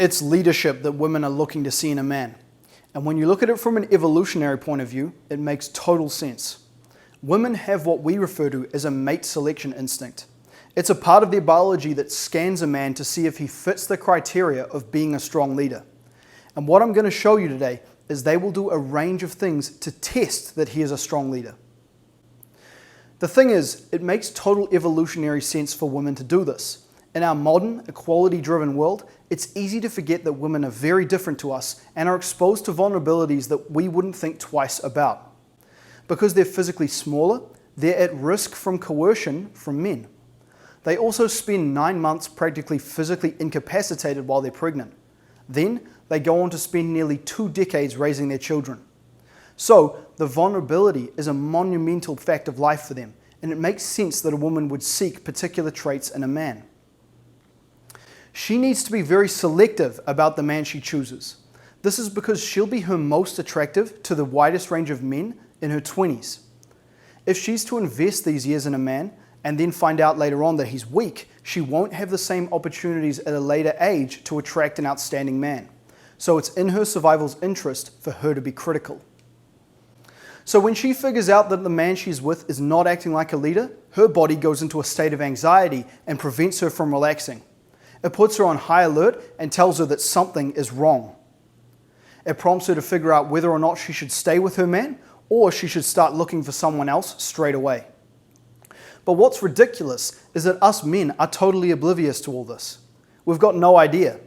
It's leadership that women are looking to see in a man. And when you look at it from an evolutionary point of view, it makes total sense. Women have what we refer to as a mate selection instinct. It's a part of their biology that scans a man to see if he fits the criteria of being a strong leader. And what I'm going to show you today is they will do a range of things to test that he is a strong leader. The thing is, it makes total evolutionary sense for women to do this. In our modern, equality-driven world, it's easy to forget that women are very different to us and are exposed to vulnerabilities that we wouldn't think twice about. Because they're physically smaller, they're at risk from coercion from men. They also spend 9 months practically physically incapacitated while they're pregnant. Then, they go on to spend nearly 2 decades raising their children. So, the vulnerability is a monumental fact of life for them, and it makes sense that a woman would seek particular traits in a man. She needs to be very selective about the man she chooses. This is because she'll be her most attractive to the widest range of men in her 20s. If she's to invest these years in a man and then find out later on that he's weak, she won't have the same opportunities at a later age to attract an outstanding man. So it's in her survival's interest for her to be critical. So when she figures out that the man she's with is not acting like a leader, her body goes into a state of anxiety and prevents her from relaxing. It puts her on high alert and tells her that something is wrong. It prompts her to figure out whether or not she should stay with her man or she should start looking for someone else straight away. But what's ridiculous is that us men are totally oblivious to all this. We've got no idea.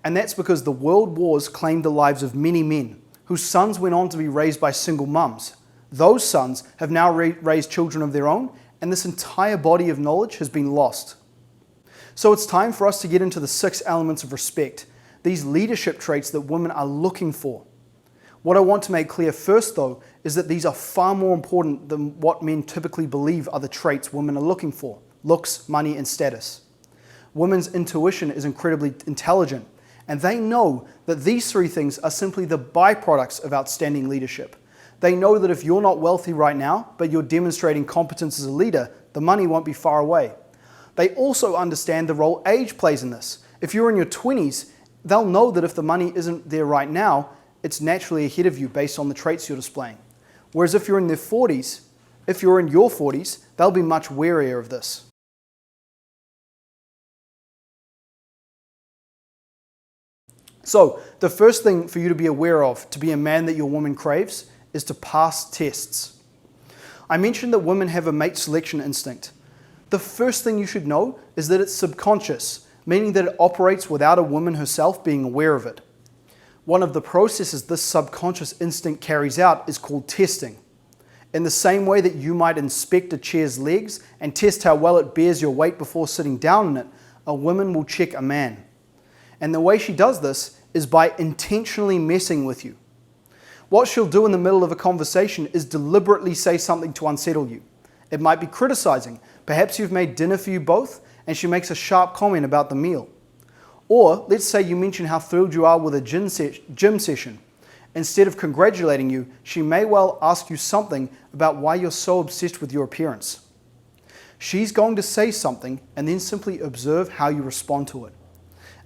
And that's because the world wars claimed the lives of many men whose sons went on to be raised by single mums. Those sons have now raised children of their own, and this entire body of knowledge has been lost. So it's time for us to get into the 6 elements of respect, these leadership traits that women are looking for. What I want to make clear first, though, is that these are far more important than what men typically believe are the traits women are looking for: looks, money, and status. Women's intuition is incredibly intelligent, and they know that these 3 things are simply the byproducts of outstanding leadership. They know that if you're not wealthy right now, but you're demonstrating competence as a leader, the money won't be far away. They also understand the role age plays in this. If you're in your 20s, they'll know that if the money isn't there right now, it's naturally ahead of you based on the traits you're displaying. Whereas if you're in your 40s, they'll be much warier of this. So, the first thing for you to be aware of to be a man that your woman craves is to pass tests. I mentioned that women have a mate selection instinct. The first thing you should know is that it's subconscious, meaning that it operates without a woman herself being aware of it. One of the processes this subconscious instinct carries out is called testing. In the same way that you might inspect a chair's legs and test how well it bears your weight before sitting down in it, a woman will check a man. And the way she does this is by intentionally messing with you. What she'll do in the middle of a conversation is deliberately say something to unsettle you. It might be criticizing. Perhaps you've made dinner for you both and she makes a sharp comment about the meal. Or let's say you mention how thrilled you are with a gym session. Instead of congratulating you, she may well ask you something about why you're so obsessed with your appearance. She's going to say something and then simply observe how you respond to it.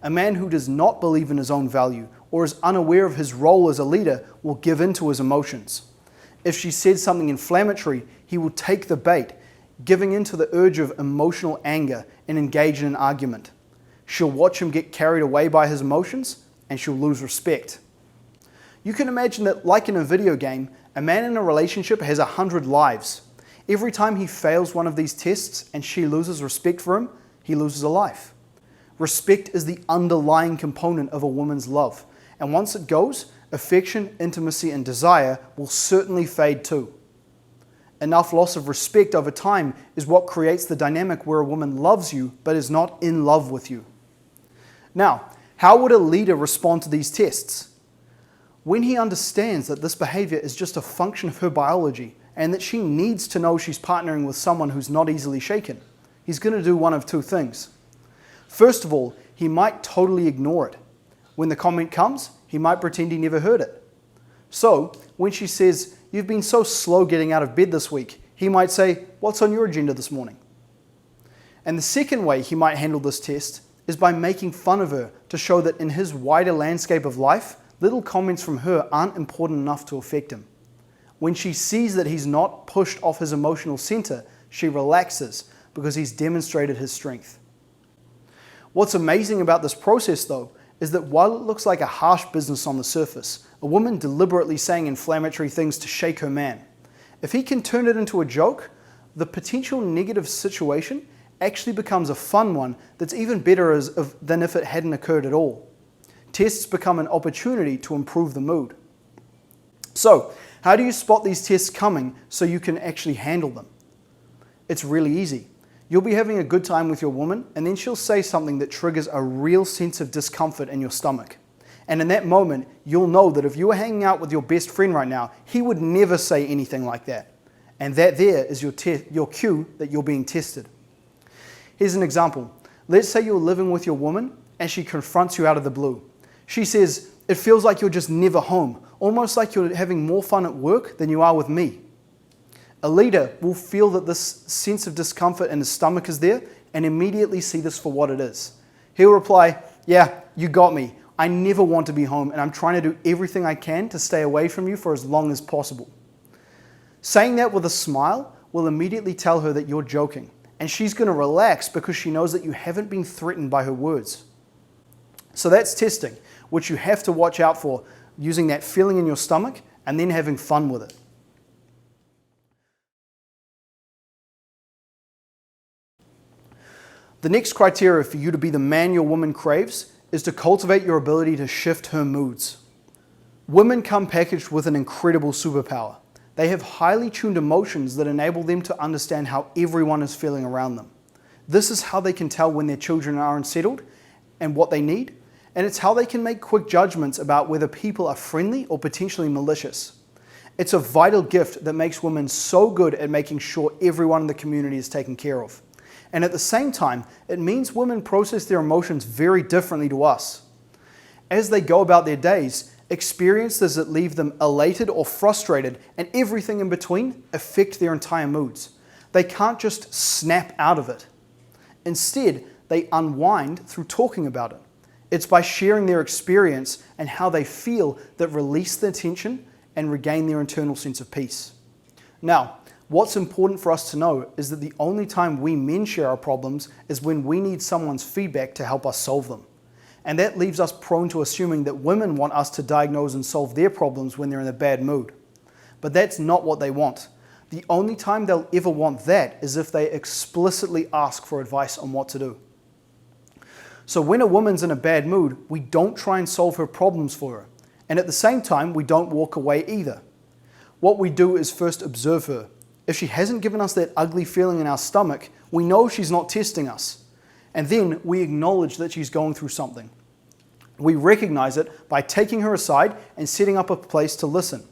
A man who does not believe in his own value or is unaware of his role as a leader will give in to his emotions. If she said something inflammatory, he will take the bait, giving in to the urge of emotional anger and engage in an argument. She'll watch him get carried away by his emotions and she'll lose respect. You can imagine that, like in a video game, a man in a relationship has 100 lives. Every time he fails one of these tests and she loses respect for him, he loses a life. Respect is the underlying component of a woman's love, and once it goes, affection, intimacy, and desire will certainly fade too. Enough loss of respect over time is what creates the dynamic where a woman loves you but is not in love with you. Now, how would a leader respond to these tests? When he understands that this behavior is just a function of her biology and that she needs to know she's partnering with someone who's not easily shaken, he's going to do one of 2 things. First of all, he might totally ignore it. When the comment comes, he might pretend he never heard it. So, when she says, "You've been so slow getting out of bed this week," he might say, "What's on your agenda this morning?" And the second way he might handle this test is by making fun of her to show that in his wider landscape of life, little comments from her aren't important enough to affect him. When she sees that he's not pushed off his emotional center, she relaxes because he's demonstrated his strength. What's amazing about this process, though, is that while it looks like a harsh business on the surface, a woman deliberately saying inflammatory things to shake her man, if he can turn it into a joke, the potential negative situation actually becomes a fun one that's even better than if it hadn't occurred at all. Tests become an opportunity to improve the mood. So, how do you spot these tests coming so you can actually handle them? It's really easy. You'll be having a good time with your woman, and then she'll say something that triggers a real sense of discomfort in your stomach. And in that moment, you'll know that if you were hanging out with your best friend right now, he would never say anything like that. And that there is your cue that you're being tested. Here's an example. Let's say you're living with your woman and she confronts you out of the blue. She says, "It feels like you're just never home, almost like you're having more fun at work than you are with me." A leader will feel that this sense of discomfort in his stomach is there and immediately see this for what it is. He'll reply, "Yeah, you got me. I never want to be home and I'm trying to do everything I can to stay away from you for as long as possible." Saying that with a smile will immediately tell her that you're joking, and she's going to relax because she knows that you haven't been threatened by her words. So that's testing, which you have to watch out for, using that feeling in your stomach and then having fun with it. The next criteria for you to be the man your woman craves is to cultivate your ability to shift her moods. Women come packaged with an incredible superpower. They have highly tuned emotions that enable them to understand how everyone is feeling around them. This is how they can tell when their children are unsettled and what they need, and it's how they can make quick judgments about whether people are friendly or potentially malicious. It's a vital gift that makes women so good at making sure everyone in the community is taken care of. And at the same time, it means women process their emotions very differently to us. As they go about their days, experiences that leave them elated or frustrated and everything in between affect their entire moods. They can't just snap out of it. Instead, they unwind through talking about it. It's by sharing their experience and how they feel that release their tension and regain their internal sense of peace. Now, what's important for us to know is that the only time we men share our problems is when we need someone's feedback to help us solve them. And that leaves us prone to assuming that women want us to diagnose and solve their problems when they're in a bad mood. But that's not what they want. The only time they'll ever want that is if they explicitly ask for advice on what to do. So when a woman's in a bad mood, we don't try and solve her problems for her. And at the same time, we don't walk away either. What we do is first observe her. If she hasn't given us that ugly feeling in our stomach, we know she's not testing us. And then we acknowledge that she's going through something. We recognize it by taking her aside and setting up a place to listen.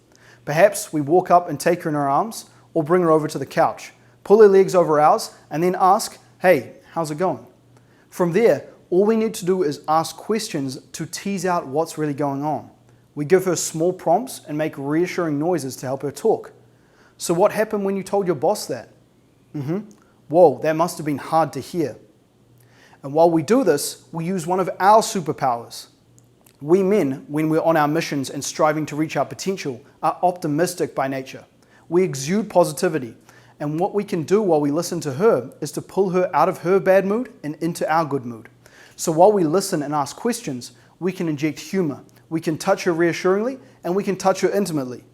Perhaps we walk up and take her in our arms or bring her over to the couch, pull her legs over ours, and then ask, "Hey, how's it going?" From there, all we need to do is ask questions to tease out what's really going on. We give her small prompts and make reassuring noises to help her talk. "So what happened when you told your boss that?" "Whoa, that must have been hard to hear." And while we do this, we use one of our superpowers. We men, when we're on our missions and striving to reach our potential, are optimistic by nature. We exude positivity, and what we can do while we listen to her is to pull her out of her bad mood and into our good mood. So while we listen and ask questions, we can inject humor, we can touch her reassuringly, and we can touch her intimately.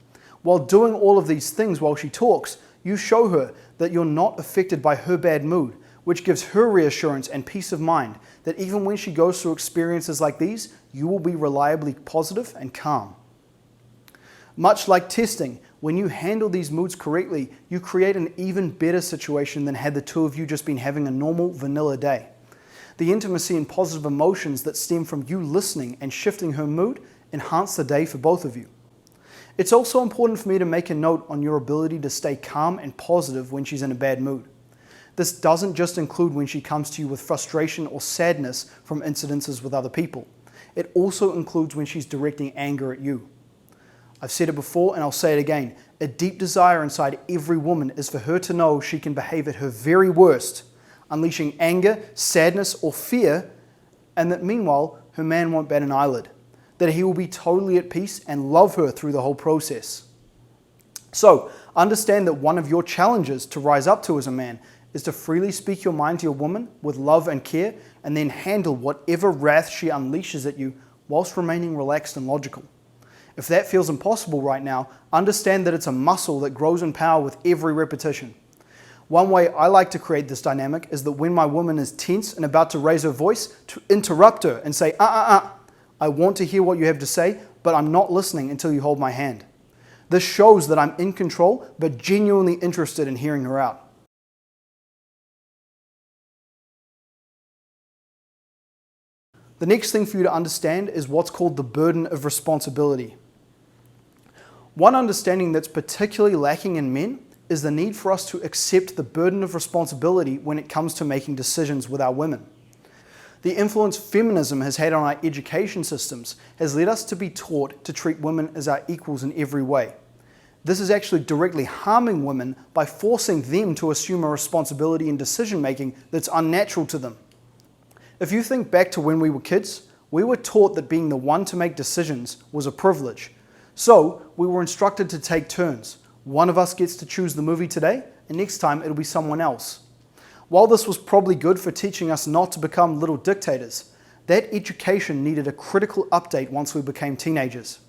While doing all of these things while she talks, you show her that you're not affected by her bad mood, which gives her reassurance and peace of mind that even when she goes through experiences like these, you will be reliably positive and calm. Much like testing, when you handle these moods correctly, you create an even better situation than had the two of you just been having a normal vanilla day. The intimacy and positive emotions that stem from you listening and shifting her mood enhance the day for both of you. It's also important for me to make a note on your ability to stay calm and positive when she's in a bad mood. This doesn't just include when she comes to you with frustration or sadness from incidences with other people. It also includes when she's directing anger at you. I've said it before and I'll say it again. A deep desire inside every woman is for her to know she can behave at her very worst, unleashing anger, sadness, or fear, and that meanwhile, her man won't bat an eyelid, that he will be totally at peace and love her through the whole process. So, understand that one of your challenges to rise up to as a man is to freely speak your mind to your woman with love and care, and then handle whatever wrath she unleashes at you whilst remaining relaxed and logical. If that feels impossible right now, understand that it's a muscle that grows in power with every repetition. One way I like to create this dynamic is that when my woman is tense and about to raise her voice, to interrupt her and say, I want to hear what you have to say, but I'm not listening until you hold my hand. This shows that I'm in control, but genuinely interested in hearing her out. The next thing for you to understand is what's called the burden of responsibility. One understanding that's particularly lacking in men is the need for us to accept the burden of responsibility when it comes to making decisions with our women. The influence feminism has had on our education systems has led us to be taught to treat women as our equals in every way. This is actually directly harming women by forcing them to assume a responsibility in decision making that's unnatural to them. If you think back to when we were kids, we were taught that being the one to make decisions was a privilege. So we were instructed to take turns. One of us gets to choose the movie today, and next time it'll be someone else. While this was probably good for teaching us not to become little dictators, that education needed a critical update once we became teenagers.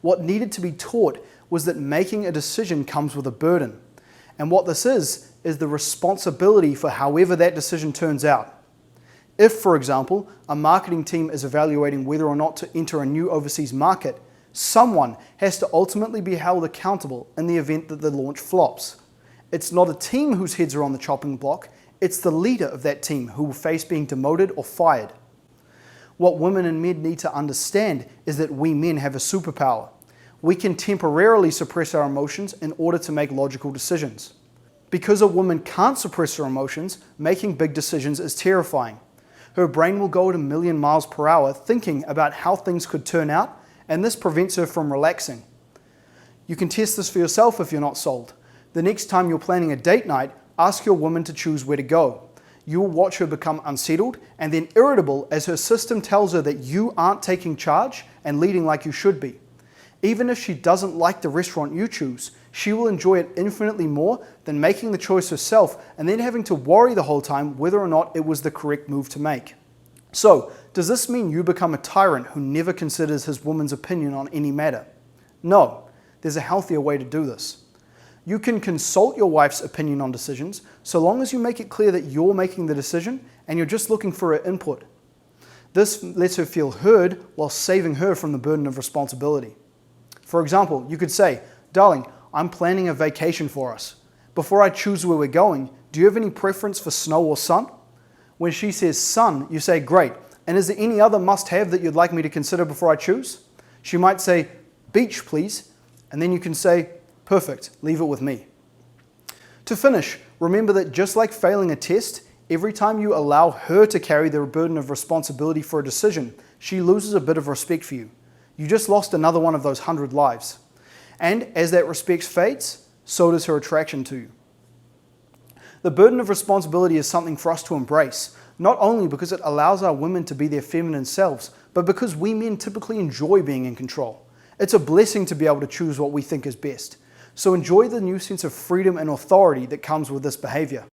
What needed to be taught was that making a decision comes with a burden. And what this is the responsibility for however that decision turns out. If, for example, a marketing team is evaluating whether or not to enter a new overseas market, someone has to ultimately be held accountable in the event that the launch flops. It's not a team whose heads are on the chopping block, it's the leader of that team who will face being demoted or fired. What women and men need to understand is that we men have a superpower. We can temporarily suppress our emotions in order to make logical decisions. Because a woman can't suppress her emotions, making big decisions is terrifying. Her brain will go at 1,000,000 miles per hour thinking about how things could turn out, and this prevents her from relaxing. You can test this for yourself if you're not sold. The next time you're planning a date night, ask your woman to choose where to go. You will watch her become unsettled and then irritable as her system tells her that you aren't taking charge and leading like you should be. Even if she doesn't like the restaurant you choose, she will enjoy it infinitely more than making the choice herself and then having to worry the whole time whether or not it was the correct move to make. So, does this mean you become a tyrant who never considers his woman's opinion on any matter? No, there's a healthier way to do this. You can consult your wife's opinion on decisions so long as you make it clear that you're making the decision and you're just looking for her input. This lets her feel heard while saving her from the burden of responsibility. For example, you could say, "Darling, I'm planning a vacation for us. Before I choose where we're going, do you have any preference for snow or sun?" When she says sun, you say, "Great, and is there any other must-have that you'd like me to consider before I choose?" She might say, "Beach, please," and then you can say, "Perfect, leave it with me." To finish, remember that just like failing a test, every time you allow her to carry the burden of responsibility for a decision, she loses a bit of respect for you. You just lost another one of those 100 lives. And as that respect fades, so does her attraction to you. The burden of responsibility is something for us to embrace, not only because it allows our women to be their feminine selves, but because we men typically enjoy being in control. It's a blessing to be able to choose what we think is best. So enjoy the new sense of freedom and authority that comes with this behavior.